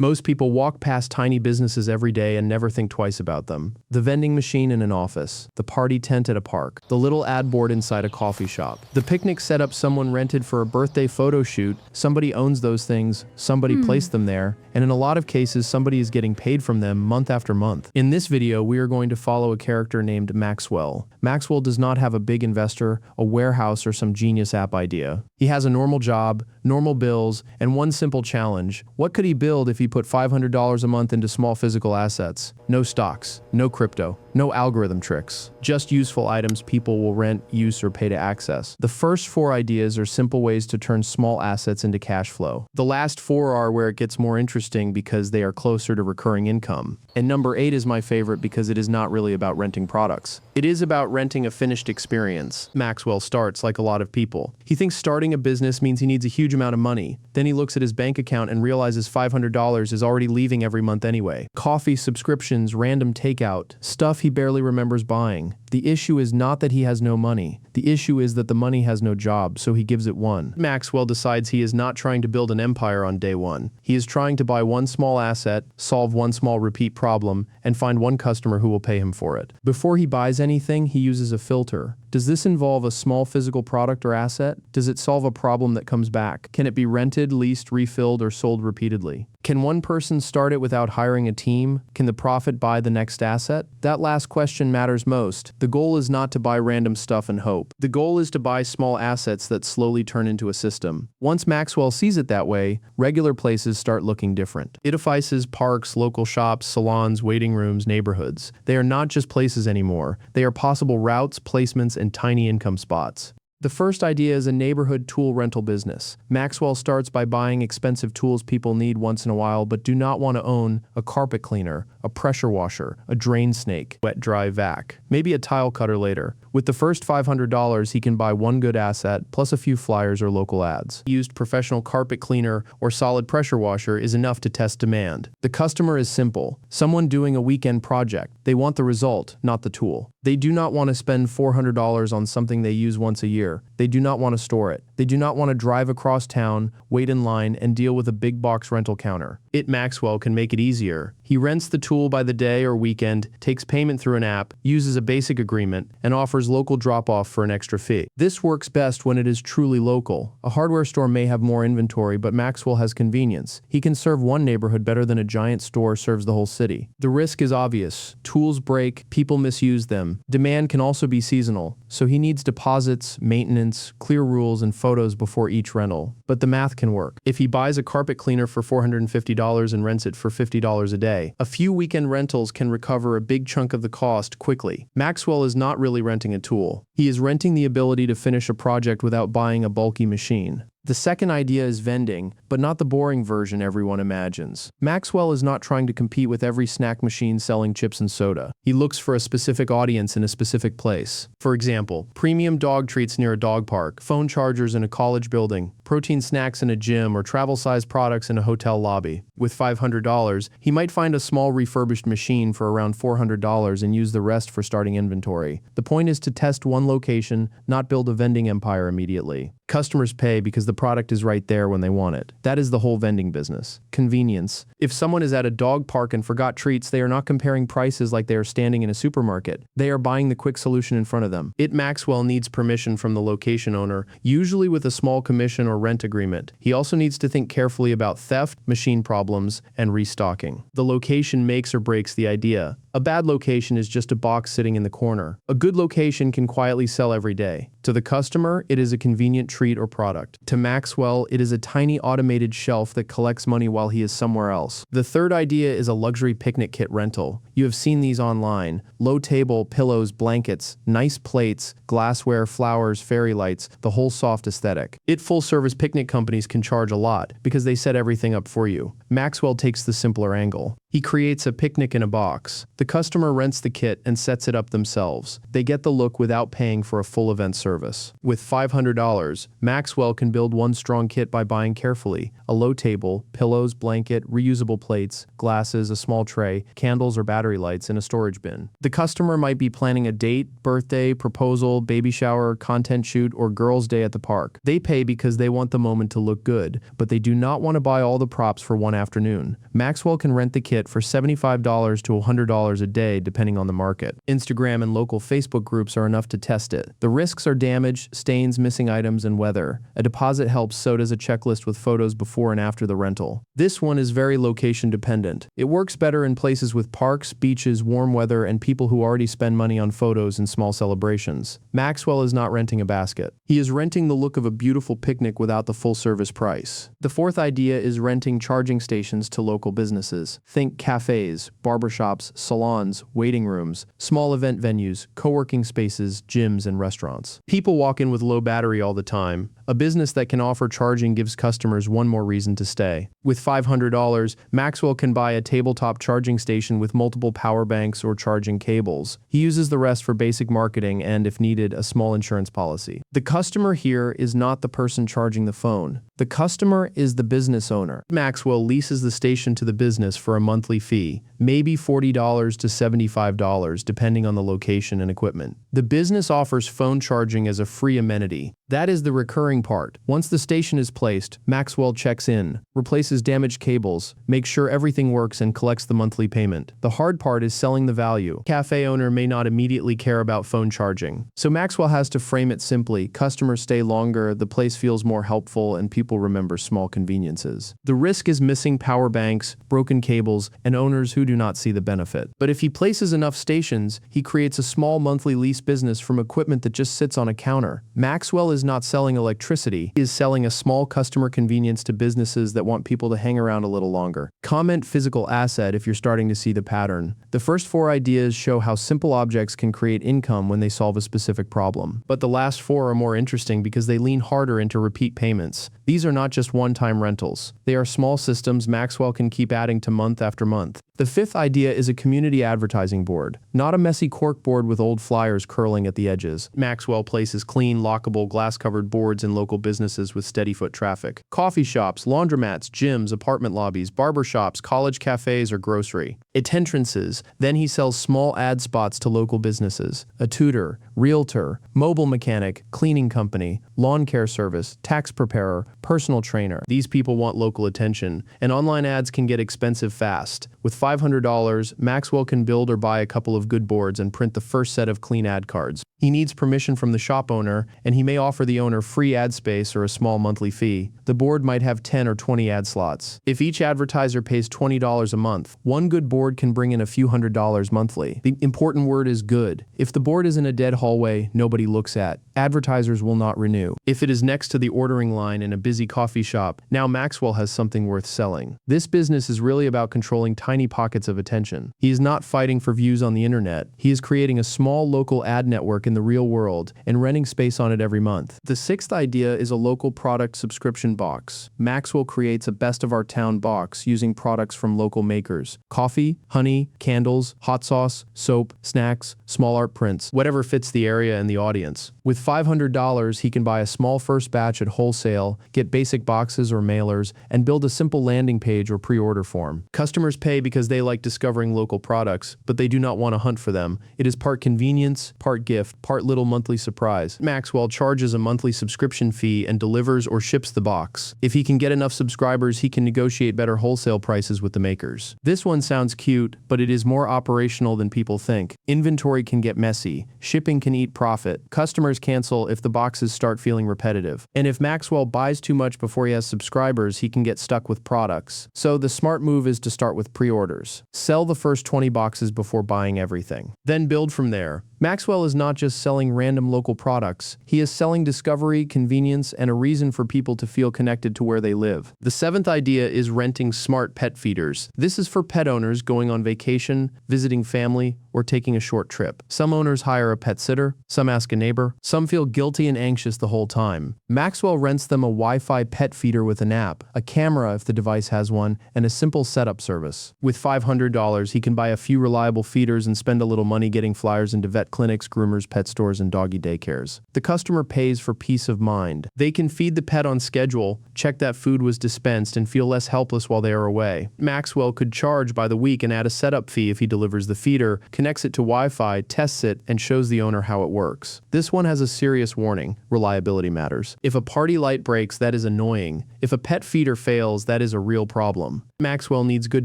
Most people walk past tiny businesses every day and never think twice about them. The vending machine in an office, the party tent at a park, the little ad board inside a coffee shop, the picnic setup someone rented for a birthday photo shoot. Somebody owns those things, somebody placed them there, and in a lot of cases somebody is getting paid from them month after month. In this video, we are going to follow a character named Maxwell. Maxwell does not have a big investor, a warehouse, or some genius app idea. He has a normal job, normal bills, and one simple challenge. What could he build if he put $500 a month into small physical assets? No stocks, no crypto, no algorithm tricks. Just useful items people will rent, use, or pay to access. The first 4 ideas are simple ways to turn small assets into cash flow. The last 4 are where it gets more interesting because they are closer to recurring income. And number 8 is my favorite because it is not really about renting products. It is about renting a finished experience. Maxwell starts like a lot of people. He thinks starting a business means he needs a huge amount of money. Then he looks at his bank account and realizes $500 is already leaving every month anyway. Coffee, subscriptions, random takeout, stuff he barely remembers buying. The issue is not that he has no money. The issue is that the money has no job, so he gives it one. Maxwell decides he is not trying to build an empire on day one. He is trying to buy one small asset, solve one small repeat problem, and find one customer who will pay him for it. Before he buys anything, he uses a filter. Does this involve a small physical product or asset? Does it solve a problem that comes back? Can it be rented, leased, refilled, or sold repeatedly? Can one person start it without hiring a team? Can the profit buy the next asset? That last question matters most. The goal is not to buy random stuff and hope. The goal is to buy small assets that slowly turn into a system. Once Maxwell sees it that way, regular places start looking different. Edifices, parks, local shops, salons, waiting rooms, neighborhoods. They are not just places anymore. They are possible routes, placements, and tiny income spots. The first idea is a neighborhood tool rental business. Maxwell starts by buying expensive tools people need once in a while but do not want to own: a carpet cleaner, a pressure washer, a drain snake, wet dry vac, maybe a tile cutter later. With the first $500, he can buy one good asset plus a few flyers or local ads. Used professional carpet cleaner or solid pressure washer is enough to test demand. The customer is simple. Someone doing a weekend project. They want the result, not the tool. They do not want to spend $400 on something they use once a year. They do not want to store it. They do not want to drive across town, wait in line, and deal with a big box rental counter. Maxwell can make it easier. He rents the tool by the day or weekend, takes payment through an app, uses a basic agreement, and offers local drop-off for an extra fee. This works best when it is truly local. A hardware store may have more inventory, but Maxwell has convenience. He can serve one neighborhood better than a giant store serves the whole city. The risk is obvious. Tools break, people misuse them. Demand can also be seasonal, so he needs deposits, maintenance, clear rules, and photos before each rental. But the math can work. If he buys a carpet cleaner for $450 and rents it for $50 a day, a few weekend rentals can recover a big chunk of the cost quickly. Maxwell is not really renting a tool. He is renting the ability to finish a project without buying a bulky machine. The second idea is vending, but not the boring version everyone imagines. Maxwell is not trying to compete with every snack machine selling chips and soda. He looks for a specific audience in a specific place. For example, premium dog treats near a dog park, phone chargers in a college building, protein snacks in a gym, or travel-sized products in a hotel lobby. With $500, he might find a small refurbished machine for around $400 and use the rest for starting inventory. The point is to test one location, not build a vending empire immediately. Customers pay because the product is right there when they want it. That is the whole vending business. Convenience. If someone is at a dog park and forgot treats, they are not comparing prices like they are standing in a supermarket. They are buying the quick solution in front of them. Maxwell needs permission from the location owner, usually with a small commission or rent agreement. He also needs to think carefully about theft, machine problems, and restocking. The location makes or breaks the idea. A bad location is just a box sitting in the corner. A good location can quietly sell every day. To the customer, it is a convenient treat or product. To Maxwell, it is a tiny automated shelf that collects money while he is somewhere else. The third idea is a luxury picnic kit rental. You have seen these online. Low table, pillows, blankets, nice plates, glassware, flowers, fairy lights, the whole soft aesthetic. Full-service picnic companies can charge a lot because they set everything up for you. Maxwell takes the simpler angle. He creates a picnic in a box. The customer rents the kit and sets it up themselves. They get the look without paying for a full event service. With $500, Maxwell can build one strong kit by buying carefully: a low table, pillows, blanket, reusable plates, glasses, a small tray, candles or battery lights, in a storage bin. The customer might be planning a date, birthday, proposal, baby shower, content shoot, or girls' day at the park. They pay because they want the moment to look good, but they do not want to buy all the props for one afternoon. Maxwell can rent the kit for $75 to $100 a day depending on the market. Instagram and local Facebook groups are enough to test it. The risks are damage, stains, missing items, and weather. A deposit helps, so does a checklist with photos before and after the rental. This one is very location dependent. It works better in places with parks, beaches, warm weather, and people who already spend money on photos and small celebrations. Maxwell is not renting a basket. He is renting the look of a beautiful picnic without the full service price. The fourth idea is renting charging stations to local businesses. Think cafes, barbershops, salons, waiting rooms, small event venues, co-working spaces, gyms, and restaurants. People walk in with low battery all the time. A business that can offer charging gives customers one more reason to stay. With $500, Maxwell can buy a tabletop charging station with multiple power banks or charging cables. He uses the rest for basic marketing and, if needed, a small insurance policy. The customer here is not the person charging the phone. The customer is the business owner. Maxwell leases the station to the business for a monthly fee, maybe $40 to $75 depending on the location and equipment. The business offers phone charging as a free amenity. That is the recurring part. Once the station is placed, Maxwell checks in, replaces damaged cables, makes sure everything works, and collects the monthly payment. The hard part is selling the value. Cafe owner may not immediately care about phone charging. So Maxwell has to frame it simply: customers stay longer, the place feels more helpful, and people remember small conveniences. The risk is missing power banks, broken cables, and owners who do not see the benefit. But if he places enough stations, he creates a small monthly lease business from equipment that just sits on a counter. Maxwell is not selling electricity, he is selling a small customer convenience to businesses that want people to hang around a little longer. Comment physical asset if you're starting to see the pattern. The first four ideas show how simple objects can create income when they solve a specific problem. But the last four are more interesting because they lean harder into repeat payments. These are not just one-time rentals. They are small systems Maxwell can keep adding to month after month. The fifth idea is a community advertising board, not a messy cork board with old flyers curling at the edges. Maxwell places clean, lockable, glass-covered boards in local businesses with steady foot traffic. Coffee shops, laundromats, gyms, apartment lobbies, barber shops, college cafes, or grocery. At entrances, then he sells small ad spots to local businesses: a tutor, realtor, mobile mechanic, cleaning company, lawn care service, tax preparer, personal trainer. These people want local attention, and online ads can get expensive fast. With $500, Maxwell can build or buy a couple of good boards and print the first set of clean ad cards. He needs permission from the shop owner, and he may offer the owner free ad space or a small monthly fee. The board might have 10 or 20 ad slots. If each advertiser pays $20 a month, one good board can bring in a few $100s monthly. The important word is good. If the board is in a dead hallway nobody looks at, advertisers will not renew. If it is next to the ordering line in a busy coffee shop, now Maxwell has something worth selling. This business is really about controlling tiny pockets of attention. He is not fighting for views on the internet. He is creating a small local ad network in the real world and renting space on it every month. The sixth idea is a local product subscription box. Maxwell creates a best of our town box using products from local makers: coffee, honey, candles, hot sauce, soap, snacks, small art prints, whatever fits the area and the audience. With $500, he can buy a small first batch at wholesale, get basic boxes or mailers, and build a simple landing page or pre-order form. Customers pay because they like discovering local products, but they do not want to hunt for them. It is part convenience, part gift, part little monthly surprise. Maxwell charges a monthly subscription fee and delivers or ships the box. If he can get enough subscribers, he can negotiate better wholesale prices with the makers. This one sounds cute, but it is more operational than people think. Inventory can get messy. Shipping can eat profit. Customers cancel if the boxes start feeling repetitive. And if Maxwell buys too much before he has subscribers, he can get stuck with products. So the smart move is to start with pre-orders. Sell the first 20 boxes before buying everything. Then build from there. Maxwell is not just selling random local products. He is selling discovery, convenience, and a reason for people to feel connected to where they live. The seventh idea is renting smart pet feeders. This is for pet owners going on vacation, visiting family, or taking a short trip. Some owners hire a pet sitter, some ask a neighbor, some feel guilty and anxious the whole time. Maxwell rents them a Wi-Fi pet feeder with an app, a camera if the device has one, and a simple setup service. With $500, he can buy a few reliable feeders and spend a little money getting flyers into vet clinics, groomers, pet stores, and doggy daycares. The customer pays for peace of mind. They can feed the pet on schedule, check that food was dispensed, and feel less helpless while they are away. Maxwell could charge by the week and add a setup fee if he delivers the feeder, connects it to Wi-Fi, tests it, and shows the owner how it works. This one has a serious warning: reliability matters. If a party light breaks, that is annoying. If a pet feeder fails, that is a real problem. Maxwell needs good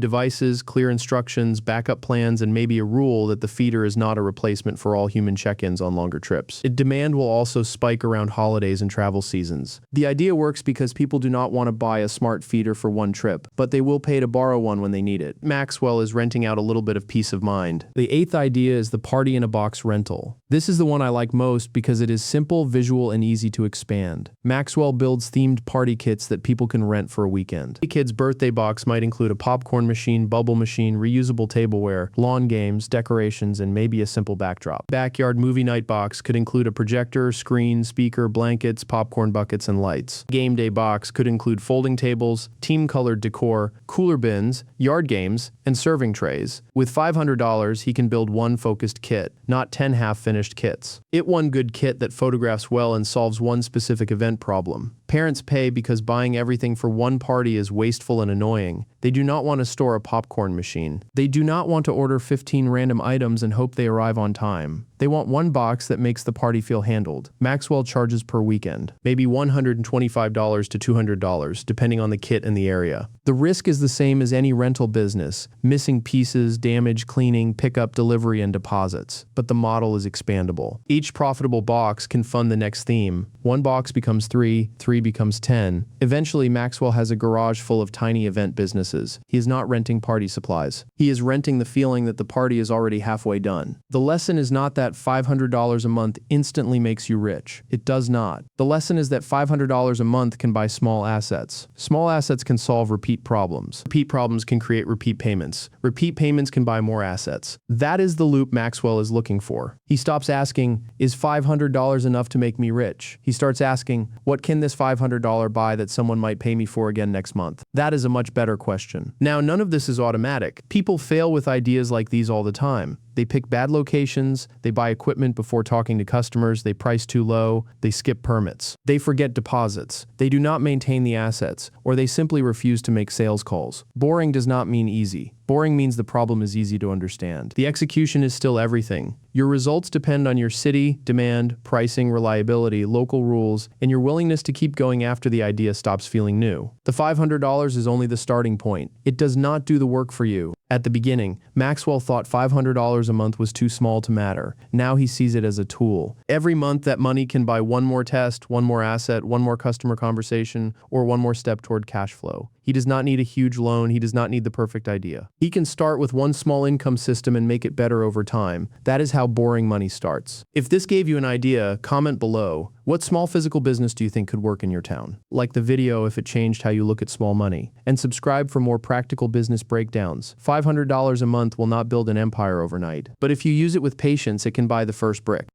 devices, clear instructions, backup plans, and maybe a rule that the feeder is not a replacement for all human check-ins on longer trips. Demand will also spike around holidays and travel seasons. The idea works because people do not want to buy a smart feeder for one trip, but they will pay to borrow one when they need it. Maxwell is renting out a little bit of peace of mind. The eighth idea is the party-in-a-box rental. This is the one I like most because it is simple, visual, and easy to expand. Maxwell builds themed party kits that people can rent for a weekend. A kid's birthday box might include a popcorn machine, bubble machine, reusable tableware, lawn games, decorations, and maybe a simple backdrop. Backyard movie night box could include a projector, screen, speaker, blankets, popcorn buckets, and lights. Game day box could include folding tables, team-colored decor, cooler bins, yard games, and serving trays. With $500, he can build one focused kit, not 10 half-finished kits. One good kit that photographs well and solves one specific event problem. Parents pay because buying everything for one party is wasteful and annoying. They do not want to store a popcorn machine. They do not want to order 15 random items and hope they arrive on time. They want one box that makes the party feel handled. Maxwell charges per weekend, maybe $125 to $200, depending on the kit and the area. The risk is the same as any rental business: missing pieces, damage, cleaning, pickup, delivery, and deposits. But the model is expandable. Each profitable box can fund the next theme. One box becomes 3, 3 becomes 10. Eventually, Maxwell has a garage full of tiny event businesses. He is not renting party supplies. He is renting the feeling that the party is already halfway done. The lesson is not that $500 a month instantly makes you rich. It does not. The lesson is that $500 a month can buy small assets. Small assets can solve repeat problems. Repeat problems can create repeat payments. Repeat payments can buy more assets. That is the loop Maxwell is looking for. He stops asking, is $500 enough to make me rich? He starts asking, what can this $500 buy that someone might pay me for again next month? That is a much better question. Now, none of this is automatic. People fail with ideas like these all the time. They pick bad locations, they buy equipment before talking to customers, they price too low, they skip permits. They forget deposits, they do not maintain the assets, or they simply refuse to make sales calls. Boring does not mean easy. Boring means the problem is easy to understand. The execution is still everything. Your results depend on your city, demand, pricing, reliability, local rules, and your willingness to keep going after the idea stops feeling new. The $500 is only the starting point. It does not do the work for you. At the beginning, Maxwell thought $500 a month was too small to matter. Now he sees it as a tool. Every month, that money can buy one more test, one more asset, one more customer conversation, or one more step toward cash flow. He does not need a huge loan. He does not need the perfect idea. He can start with one small income system and make it better over time. That is how boring money starts. If this gave you an idea, comment below. What small physical business do you think could work in your town? Like the video if it changed how you look at small money. And subscribe for more practical business breakdowns. $500 a month will not build an empire overnight. But if you use it with patience, it can buy the first brick.